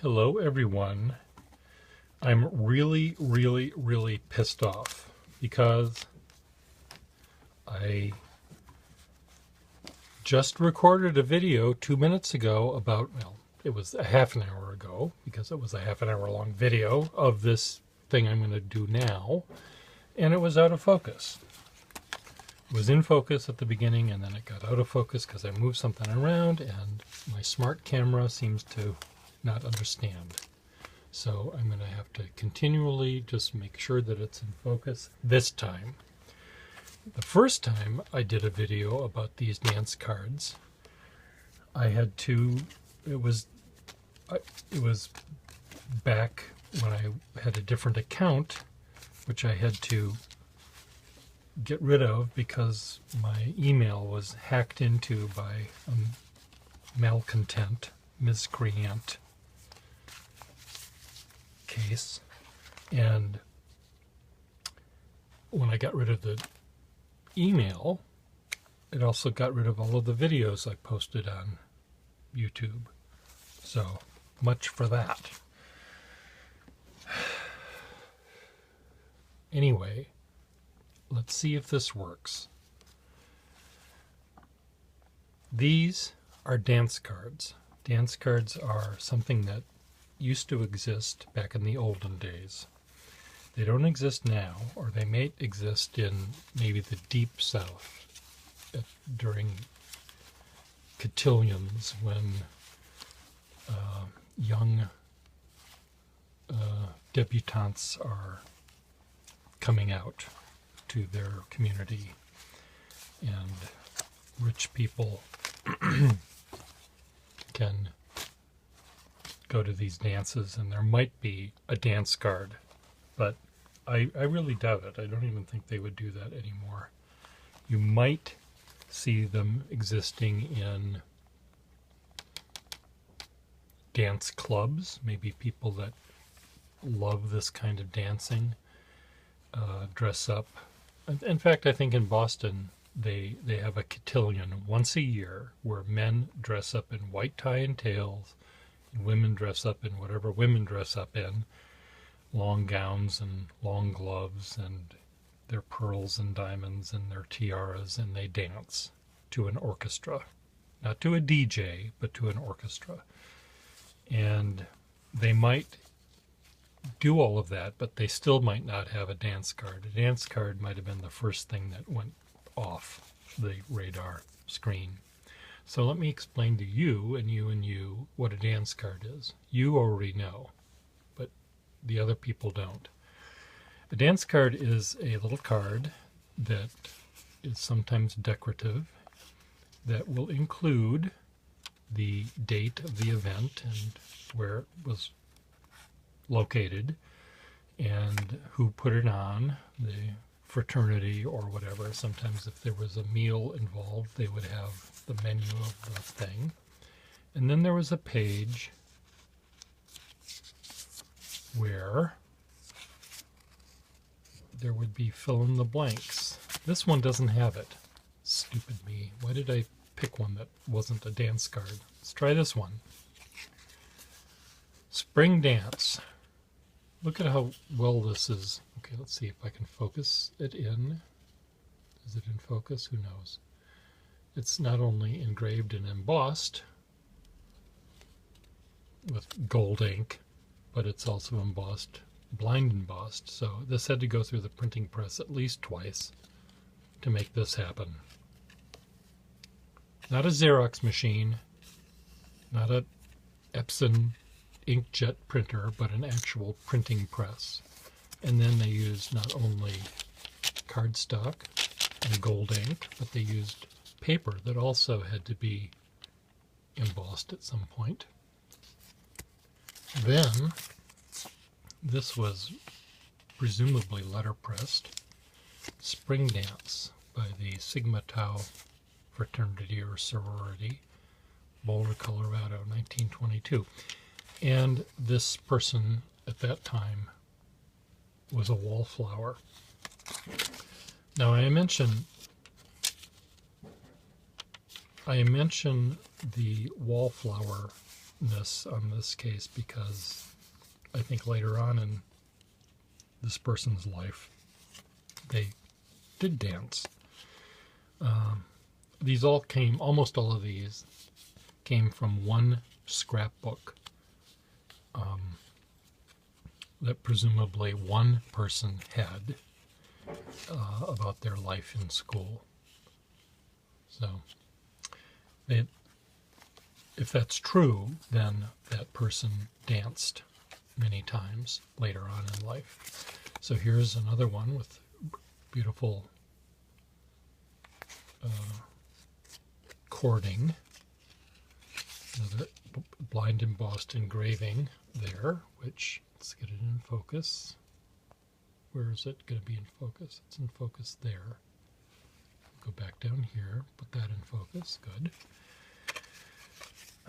Hello everyone. I'm really pissed off because I just recorded a video 2 minutes ago about, well, it was a half an hour ago because it was a half an hour long video of this thing I'm going to do now, and it was out of focus. It was in focus at the beginning and then it got out of focus because I moved something around and my smart camera seems to not understand. So I'm going to have to continually just make sure that it's in focus this time. The first time I did a video about these dance cards, I had to, it was back when I had a different account, which I had to get rid of because my email was hacked into by a malcontent, miscreant case. And when I got rid of the email, it also got rid of all of the videos I posted on YouTube. So much for that. Anyway, let's see if this works. These are dance cards. Dance cards are something that used to exist back in the olden days. They don't exist now, or they may exist in maybe the deep south during cotillions when young debutantes are coming out to their community, and rich people can go to these dances, and there might be a dance card, but I really doubt it. I don't even think they would do that anymore. You might see them existing in dance clubs, maybe people that love this kind of dancing dress up. In fact, I think in Boston they have a cotillion once a year where men dress up in white tie and tails, and women dress up in whatever women dress up in, long gowns and long gloves and their pearls and diamonds and their tiaras, and they dance to an orchestra. Not to a DJ, but to an orchestra. And they might do all of that, but they still might not have a dance card. A dance card might have been the first thing that went off the radar screen. So let me explain to you and you what a dance card is. You already know, but the other people don't. A dance card is a little card that is sometimes decorative that will include the date of the event and where it was located and who put it on, the fraternity or whatever. Sometimes if there was a meal involved, they would have the menu of the thing. And then there was a page where there would be fill in the blanks. This one doesn't have it. Stupid me. Why did I pick one that wasn't a dance card? Let's try this one. Spring dance. Look at how well this is. Okay, let's see if I can focus it in. Is it in focus? Who knows? It's not only engraved and embossed with gold ink, but it's also embossed, blind embossed. So this had to go through the printing press at least twice to make this happen. Not a Xerox machine, not a Epson inkjet printer, but an actual printing press. And then they used not only cardstock and gold ink, but they used paper that also had to be embossed at some point. Then this was presumably letterpressed. Spring Dance by the Sigma Tau fraternity or sorority, Boulder, Colorado, 1922. And this person at that time was a wallflower. Now I mention the wallflowerness on this case, because I think later on in this person's life they did dance. These all came, almost all of these came from one scrapbook that presumably one person had about their life in school. So if that's true, then that person danced many times later on in life. So here's another one with beautiful cording, another blind embossed engraving there, which, let's get it in focus. Where is it going to be in focus? It's in focus there. Go back down here, put that in focus, good.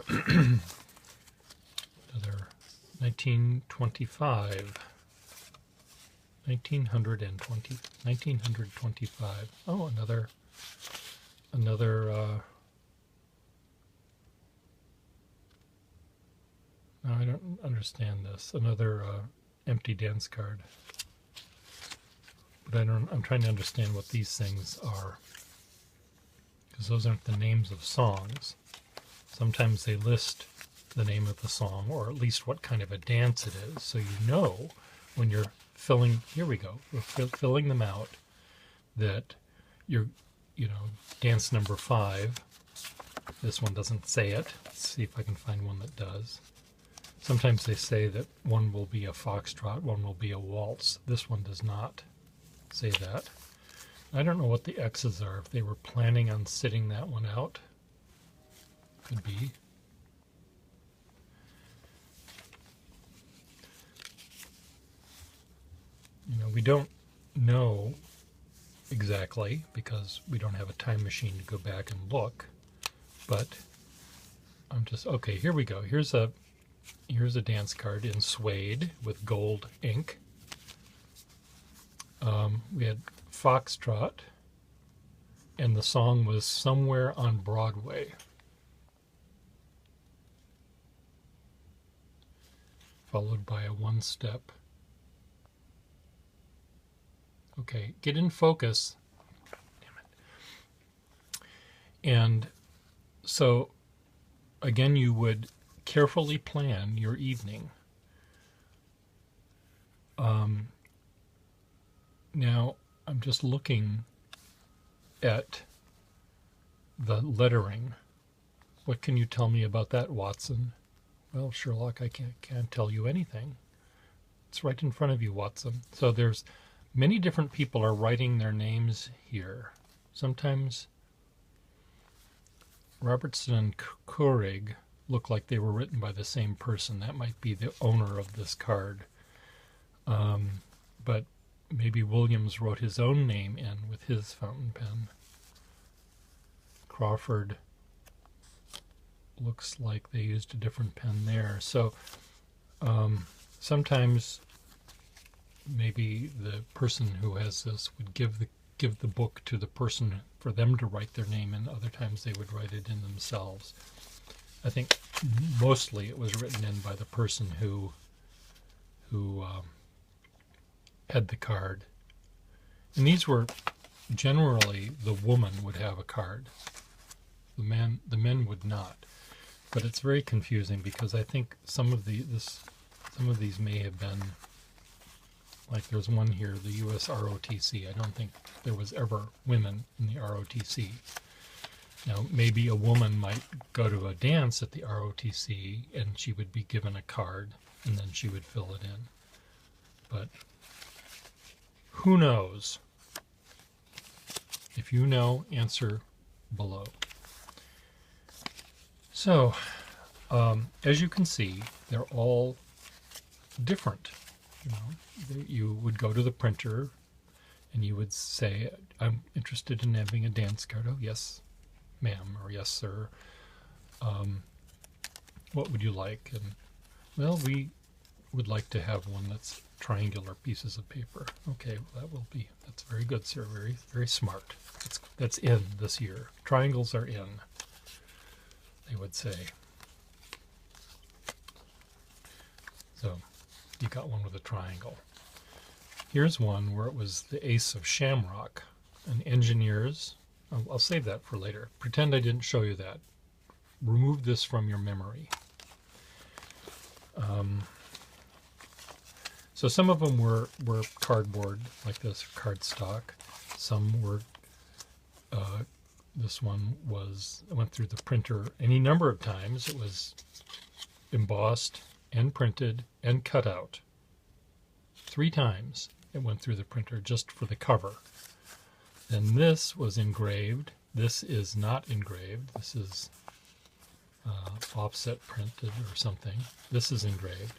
Another 1925. 1925. Oh, another no, I don't understand this. Another empty dance card. But I'm trying to understand what these things are, because those aren't the names of songs. Sometimes they list the name of the song, or at least what kind of a dance it is, so you know when you're filling, here we go, we're filling them out, that you're, dance number 5. This one doesn't say it. Let's see if I can find one that does. Sometimes they say that one will be a foxtrot, one will be a waltz. This one does not say that. I don't know what the X's are. If they were planning on sitting that one out, could be. We don't know exactly because we don't have a time machine to go back and look, but I'm just, okay, here we go. Here's a dance card in suede with gold ink. We had Foxtrot, and the song was Somewhere on Broadway. Followed by a one-step. Okay, get in focus. Damn it. And so, again, you would carefully plan your evening. Now, I'm just looking at the lettering. What can you tell me about that, Watson? Well, Sherlock, I can't tell you anything. It's right in front of you, Watson. So there's many different people are writing their names here. Sometimes Robertson and Courig look like they were written by the same person. That might be the owner of this card. But maybe Williams wrote his own name in with his fountain pen. Crawford looks like they used a different pen there. So sometimes maybe the person who has this would give the book to the person for them to write their name in. Other times they would write it in themselves. I think mostly it was written in by the person who had the card. And these were generally, the woman would have a card. The men would not. But it's very confusing because I think some of these may have been, like there's one here, the U.S. ROTC. I don't think there was ever women in the ROTC. Now, maybe a woman might go to a dance at the ROTC and she would be given a card and then she would fill it in. But who knows? If you know, answer below. So, as you can see, they're all different. You would go to the printer and you would say, I'm interested in having a dance card. Oh, yes, ma'am, or yes, sir. What would you like? And, well, we would like to have one that's triangular pieces of paper. Okay, well, that's very good, sir. Very, very smart. That's in this year. Triangles are in. they would say. So you got one with a triangle. Here's one where it was the ace of shamrock. And engineers, I'll save that for later. Pretend I didn't show you that. Remove this from your memory. So some of them were cardboard, like this, cardstock. Some were, this one went through the printer any number of times. It was embossed and printed and cut out. 3 times it went through the printer just for the cover. Then this was engraved. This is not engraved. This is offset printed or something. This is engraved.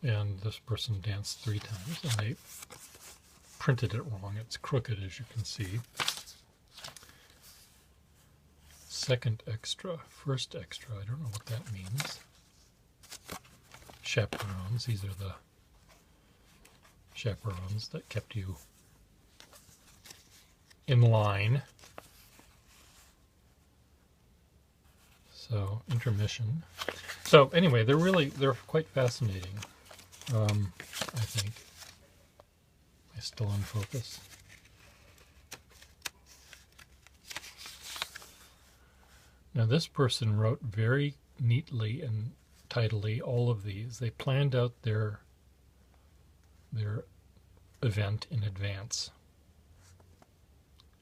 And this person danced 3 times, and they printed it wrong. It's crooked, as you can see. Second extra, first extra, I don't know what that means. Chaperones, these are the chaperones that kept you in line. So, intermission. So, anyway, they're quite fascinating, I think. Am I still on focus? Now, this person wrote very neatly and tidily all of these. They planned out their event in advance.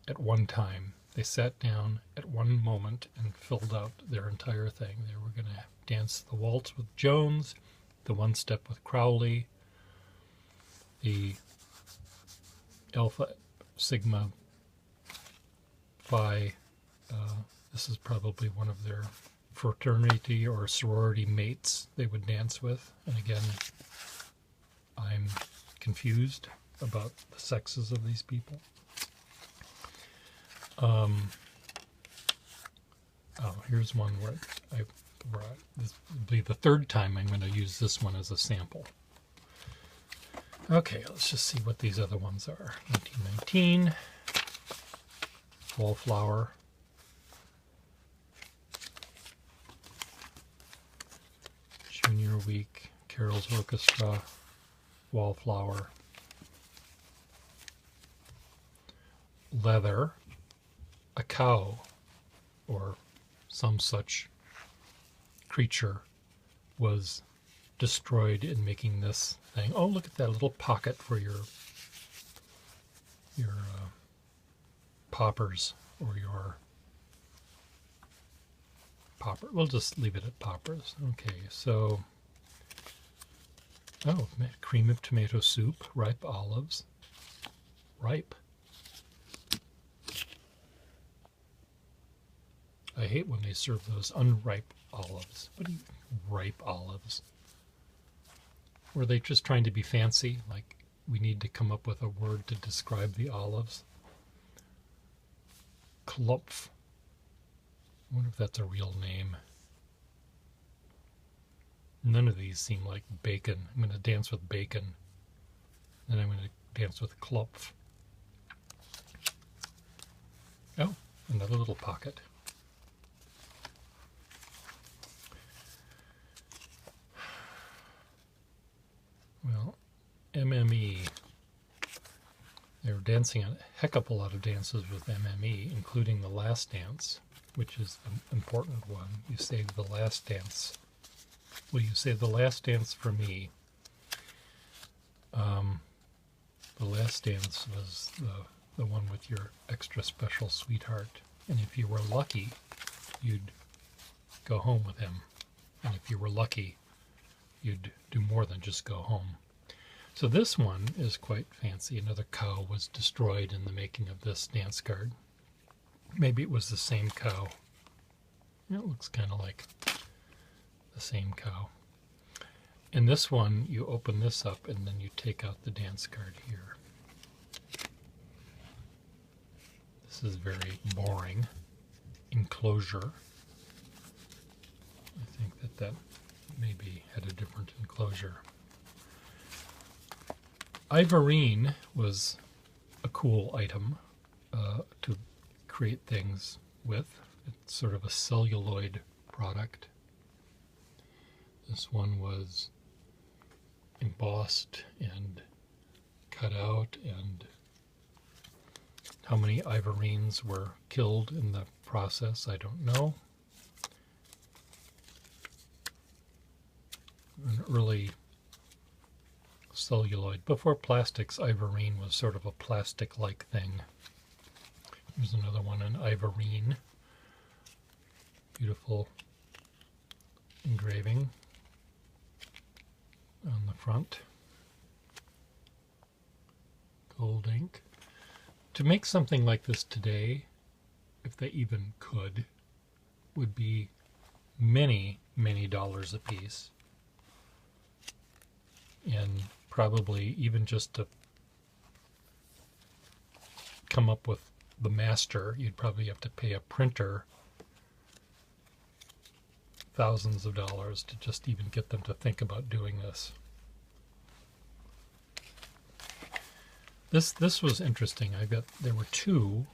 At one time, they sat down at one moment and filled out their entire thing. They were going to dance the waltz with Jones, the one step with Crowley, the Alpha Sigma Phi. This is probably one of their fraternity or sorority mates they would dance with. And again, I'm confused about the sexes of these people. Oh, here's one where this will be the 3rd time I'm going to use this one as a sample. Okay, let's just see what these other ones are. 1919, Wallflower, Junior Week, Carol's Orchestra, Wallflower, Leather, a cow, or some such creature, was destroyed in making this thing. Oh, look at that little pocket for your poppers, or your popper. We'll just leave it at poppers. Okay, so, oh, cream of tomato soup, ripe olives. Ripe. I hate when they serve those unripe olives. What do you, ripe olives? Were they just trying to be fancy? Like, we need to come up with a word to describe the olives? Klopf. I wonder if that's a real name. None of these seem like bacon. I'm going to dance with bacon. Then I'm going to dance with Klopf. Oh, another little pocket. Well, MME. They were dancing a heck of a lot of dances with MME, including the last dance, which is an important one. You saved the last dance. Will you save the last dance for me? The last dance was the one with your extra special sweetheart. And if you were lucky, you'd go home with him. And if you were lucky, you'd do more than just go home. So this one is quite fancy. Another cow was destroyed in the making of this dance card. Maybe it was the same cow. It looks kind of like the same cow. In this one, you open this up and then you take out the dance card here. This is very boring. Enclosure. I think that maybe had a different enclosure. Ivorine was a cool item to create things with. It's sort of a celluloid product. This one was embossed and cut out, and how many Ivorines were killed in the process, I don't know. An early celluloid. Before plastics, Ivorine was sort of a plastic-like thing. Here's another one, an Ivorine. Beautiful engraving on the front. Gold ink. To make something like this today, if they even could, would be many, many dollars a piece. And probably even just to come up with the master, you'd probably have to pay a printer thousands of dollars to just even get them to think about doing this. This was interesting. There were two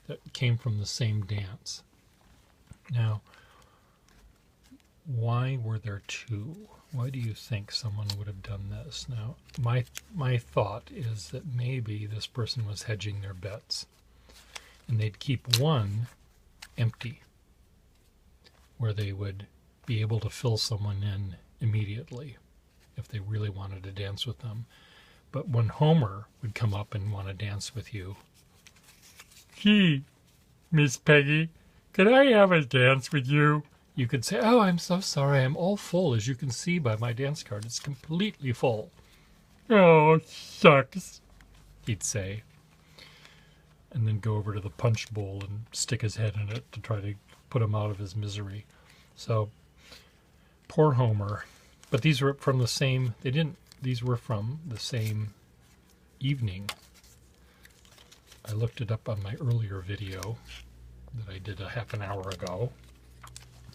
that came from the same dance. Now, why were there two? Why do you think someone would have done this? Now, my thought is that maybe this person was hedging their bets, and they'd keep one empty, where they would be able to fill someone in immediately if they really wanted to dance with them. But when Homer would come up and want to dance with you, "Gee, Miss Peggy, could I have a dance with you?" You could say, "Oh, I'm so sorry, I'm all full. As you can see by my dance card, it's completely full." "Oh, shucks," he'd say. And then go over to the punch bowl and stick his head in it to try to put him out of his misery. So, poor Homer. But these were from the same, these were from the same evening. I looked it up on my earlier video that I did a half an hour ago.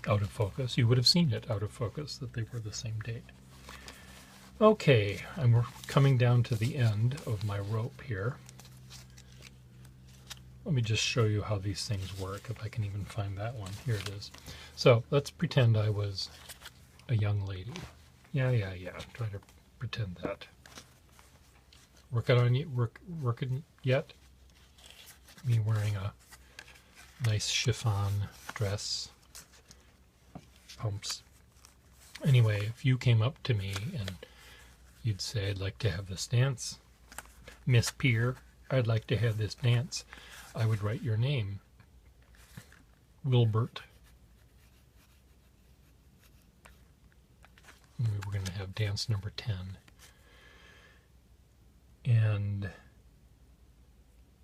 Out of focus. You would have seen it out of focus, that they were the same date. Okay, I'm coming down to the end of my rope here. Let me just show you how these things work, if I can even find that one. Here it is. So let's pretend I was a young lady. Yeah. Try to pretend that. Working yet? Me wearing a nice chiffon dress. Pumps. Anyway, if you came up to me and you'd say, "I'd like to have this dance. Miss Peer, I'd like to have this dance," I would write your name. Wilbert. And we were going to have dance number 10. And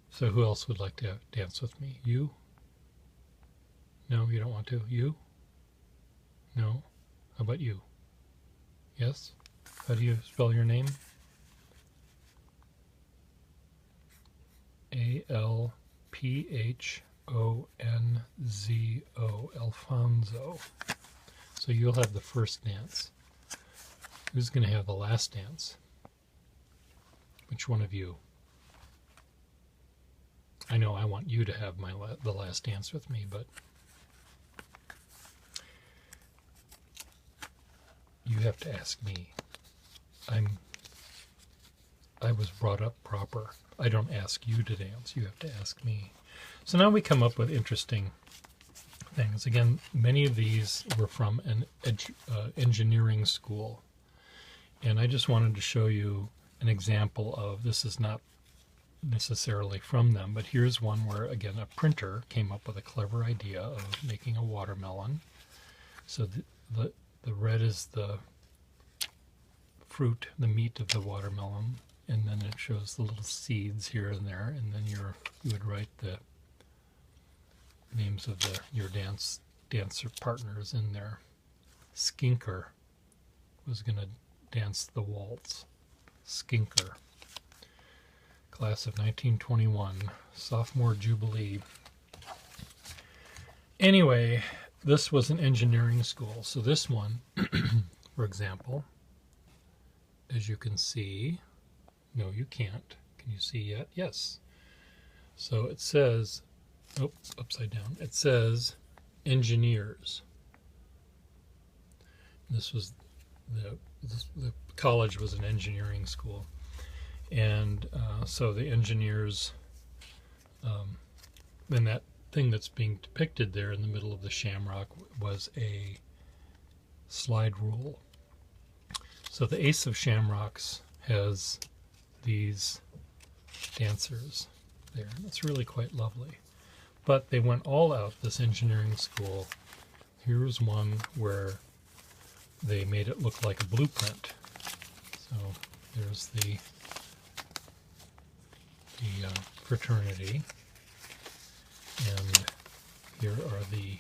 so who else would like to dance with me? You? No, you don't want to? You? No? How about you? Yes? How do you spell your name? Alphonzo. Alfonso. So you'll have the first dance. Who's going to have the last dance? Which one of you? I know I want you to have the last dance with me, but you have to ask me. I was brought up proper. I don't ask you to dance. You have to ask me. So now we come up with interesting things. Again, many of these were from an engineering school. And I just wanted to show you an example of, this is not necessarily from them, but here's one where, again, a printer came up with a clever idea of making a watermelon. So the red is the fruit, the meat of the watermelon, and then it shows the little seeds here and there, and then you would write the names of your dancer partners in there. Skinker was going to dance the waltz. Skinker. Class of 1921, sophomore jubilee. Anyway, this was an engineering school. So this one, for example, as you can see, no, you can't. Can you see yet? Yes. So it says Oh, upside down. It says engineers. This was the college was an engineering school, and so the engineers, and that thing that's being depicted there in the middle of the shamrock was a slide rule. So the Ace of Shamrocks has these dancers there. It's really quite lovely. But they went all out, this engineering school. Here's one where they made it look like a blueprint. So there's the fraternity, and here are the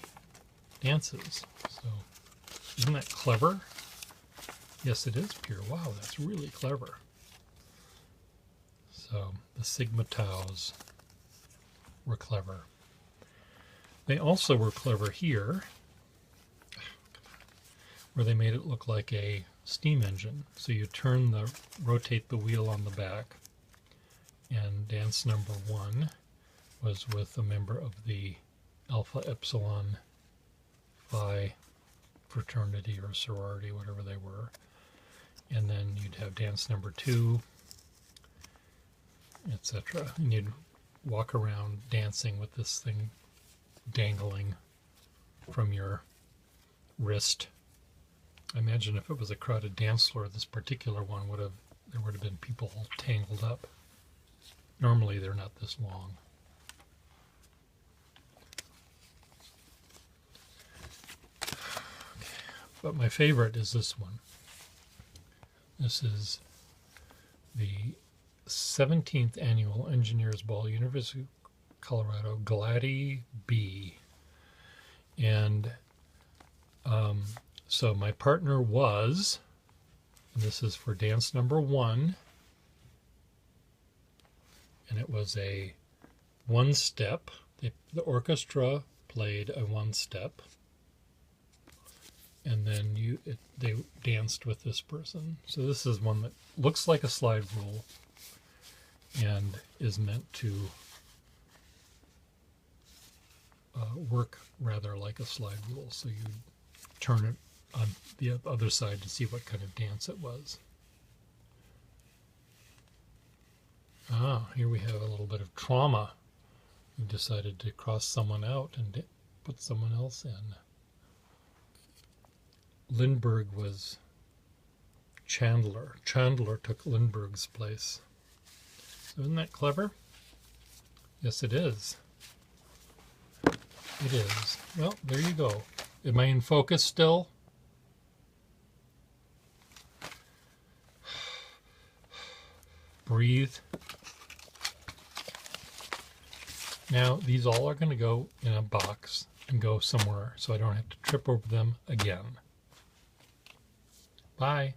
dances. So isn't that clever? Yes, it is pure. Wow, that's really clever. So the Sigma Taus were clever. They also were clever here, where they made it look like a steam engine. So you rotate the wheel on the back, and dance number 1 was with a member of the Alpha Epsilon Phi fraternity or sorority, whatever they were. And then you'd have dance number 2, etc. And you'd walk around dancing with this thing dangling from your wrist. I imagine if it was a crowded dance floor, this particular one there would have been people all tangled up. Normally they're not this long. But my favorite is this one. This is the 17th Annual Engineers Ball, University of Colorado, Glady B. And so my partner was, and this is for dance number 1, and it was a one-step. The orchestra played a one-step, and then they danced with this person. So this is one that looks like a slide rule and is meant to work rather like a slide rule. So you turn it on the other side to see what kind of dance it was. Here we have a little bit of trauma. We decided to cross someone out and put someone else in. Lindbergh was Chandler. Chandler took Lindbergh's place. So isn't that clever? Yes, it is. It is. Well, there you go. Am I in focus still? Breathe. Now, these all are going to go in a box and go somewhere so I don't have to trip over them again. Bye.